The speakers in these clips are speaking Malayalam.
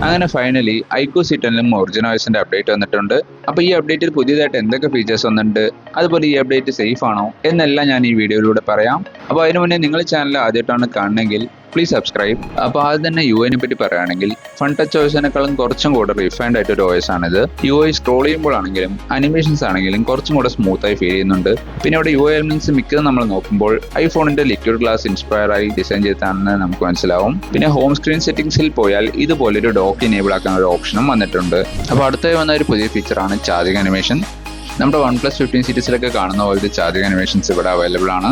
അങ്ങനെ ഫൈനലി ഐക്യു C10ലും ഒറിജിനോയ്സിന്റെ അപ്ഡേറ്റ് വന്നിട്ടുണ്ട്. അപ്പോൾ ഈ അപ്ഡേറ്റിൽ പുതിയതായിട്ട് എന്തൊക്കെ ഫീച്ചേഴ്സ് വന്നിട്ടുണ്ട്, അതുപോലെ ഈ അപ്ഡേറ്റ് സേഫ് ആണോ എന്നെല്ലാം ഞാൻ ഈ വീഡിയോയിലൂടെ പറയാം. അപ്പോൾ അതിനു മുന്നേ നിങ്ങൾ ചാനൽ ആദ്യമായിട്ടാണ് കാണണമെങ്കിൽ പ്ലീസ് സബ്സ്ക്രൈബ്. അപ്പോൾ ആദ്യം തന്നെ യുഐനെ പറ്റി പറയുകയാണെങ്കിൽ ഫൺ ടച്ച് OSനേക്കാളും കുറച്ചും കൂടെ റിഫൈൻഡ് ആയിട്ടൊരു OS ആണിത്. UI സ്ക്രോൾ ചെയ്യുമ്പോഴാണെങ്കിലും അനിമേഷൻസ് ആണെങ്കിലും കുറച്ചും കൂടെ സ്മൂത്തായി ഫീൽ ചെയ്യുന്നുണ്ട്. പിന്നെ ഇവിടെ UI എലമെന്റ്സ് മിക്കതും നമ്മൾ നോക്കുമ്പോൾ ഐഫോണിന്റെ ലിക്വിഡ് ഗ്ലാസ് ഇൻസ്പയർ ആയി ഡിസൈൻ ചെയ്താണെന്ന് നമുക്ക് മനസ്സിലാവും. പിന്നെ ഹോം സ്ക്രീൻ സെറ്റിംഗ്സിൽ പോയാൽ ഇതുപോലൊരു ഡോക്ക് എനേബിൾ ആക്കാൻ ഒരു ഓപ്ഷനും വന്നിട്ടുണ്ട്. അപ്പോൾ അടുത്തായി വന്ന ഒരു പുതിയ ഫീച്ചറാണ് ചാർജിങ് അനിമേഷൻ. നമ്മുടെ OnePlus 15 സീരീസിലൊക്കെ കാണുന്ന പോലത്തെ ചാർജിങ് അനിമേഷൻസ് ഇവിടെ അവൈലബിൾ ആണ്.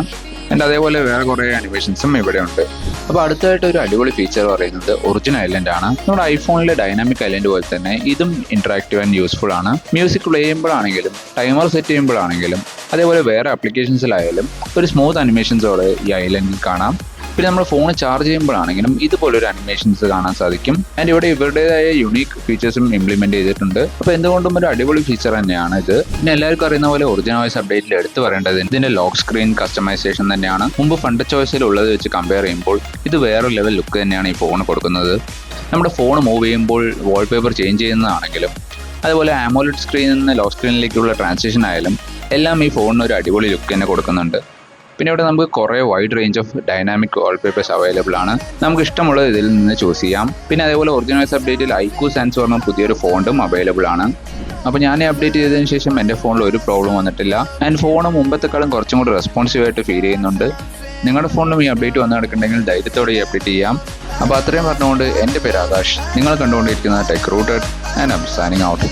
ആൻഡ് അതേപോലെ വേറെ കുറേ അനിമേഷൻസും ഇവിടെ ഉണ്ട്. അപ്പോൾ അടുത്തായിട്ട് ഒരു അടിപൊളി ഫീച്ചർ പറയുന്നത് ഒറിജിൻ ഐലൻഡ് ആണ്. നമ്മുടെ ഐഫോണിലെ ഡൈനാമിക് ഐലൻഡ് പോലെ തന്നെ ഇതും ഇന്ററാക്റ്റീവ് ആൻഡ് യൂസ്ഫുൾ ആണ്. മ്യൂസിക് പ്ലേ ചെയ്യുമ്പോഴാണെങ്കിലും ടൈമർ സെറ്റ് ചെയ്യുമ്പോഴാണെങ്കിലും അതേപോലെ വേറെ ആപ്ലിക്കേഷൻസിലായാലും ഒരു സ്മൂത്ത് അനിമേഷൻസോടെ ഈ ഐലൻഡിൽ കാണാം. പിന്നെ നമ്മൾ ഫോൺ ചാർജ് ചെയ്യുമ്പോഴാണെങ്കിലും ഇതുപോലൊരു അനിമേഷൻസ് കാണാൻ സാധിക്കും. ആൻഡ് ഇവിടെ ഇവരുടേതായ യുണീക്ക് ഫീച്ചേഴ്സും ഇംപ്ലിമെന്റ് ചെയ്തിട്ടുണ്ട്. അപ്പോൾ എന്തുകൊണ്ടും ഒരു അടിപൊളി ഫീച്ചർ തന്നെയാണ് ഇത്. പിന്നെ എല്ലാവർക്കും അറിയുന്ന പോലെ ഒറിജിനോയ്സ് അപ്ഡേറ്റിൽ എടുത്തു പറയേണ്ടത് ഇതിന്റെ ലോക്ക് സ്ക്രീൻ കസ്റ്റമൈസേഷൻ തന്നെയാണ്. മുമ്പ് ഫൺ ടച്ച് OSൽ ഉള്ളത് വെച്ച് കമ്പയർ ചെയ്യുമ്പോൾ ഇത് വേറെ ലെവൽ ലുക്ക് തന്നെയാണ് ഈ ഫോൺ കൊടുക്കുന്നത്. നമ്മുടെ ഫോൺ മൂവ് ചെയ്യുമ്പോൾ വാൾപേപ്പർ ചേഞ്ച് ചെയ്യുന്നതാണെങ്കിലും അതുപോലെ AMOLED സ്ക്രീനിൽ നിന്ന് ലോക്ക് സ്ക്രീനിലേക്കുള്ള ട്രാൻസിഷൻ ആയാലും എല്ലാം ഈ ഫോണിന് ഒരു അടിപൊളി ലുക്ക് തന്നെ കൊടുക്കുന്നുണ്ട്. പിന്നെ ഇവിടെ നമുക്ക് കുറേ wide range of dynamic wallpapers available ആണ്. നമുക്ക് ഇഷ്ടമുള്ളത് ഇതിൽ നിന്ന് ചൂസ് ചെയ്യാം. പിന്നെ അതേപോലെ ഒറിജിനോയ്സ് അപ്ഡേറ്റിൽ ഐക്യു സെൻസ് പറഞ്ഞ പുതിയൊരു ഫോണ്ടും അവൈലബിൾ ആണ്. അപ്പോൾ ഞാൻ ഈ അപ്ഡേറ്റ് ചെയ്തതിന് ശേഷം എൻ്റെ ഫോണിൽ ഒരു പ്രോബ്ലം വന്നിട്ടില്ല. ആൻഡ് ഫോൺ മുമ്പത്തെക്കാളും കുറച്ചും കൂടി റെസ്പോൺസീവ് ആയിട്ട് ഫീൽ ചെയ്യുന്നുണ്ട്. നിങ്ങളുടെ ഫോണിലും ഈ അപ്ഡേറ്റ് വന്നു നടക്കുന്നുണ്ടെങ്കിൽ ധൈര്യത്തോടെ ഈ അപ്ഡേറ്റ് ചെയ്യാം. അപ്പോൾ അത്രയും പറഞ്ഞുകൊണ്ട് എൻ്റെ പേര് ആകാശ്, നിങ്ങൾ കണ്ടുകൊണ്ടിരിക്കുന്നത് tech rooted and I am signing out.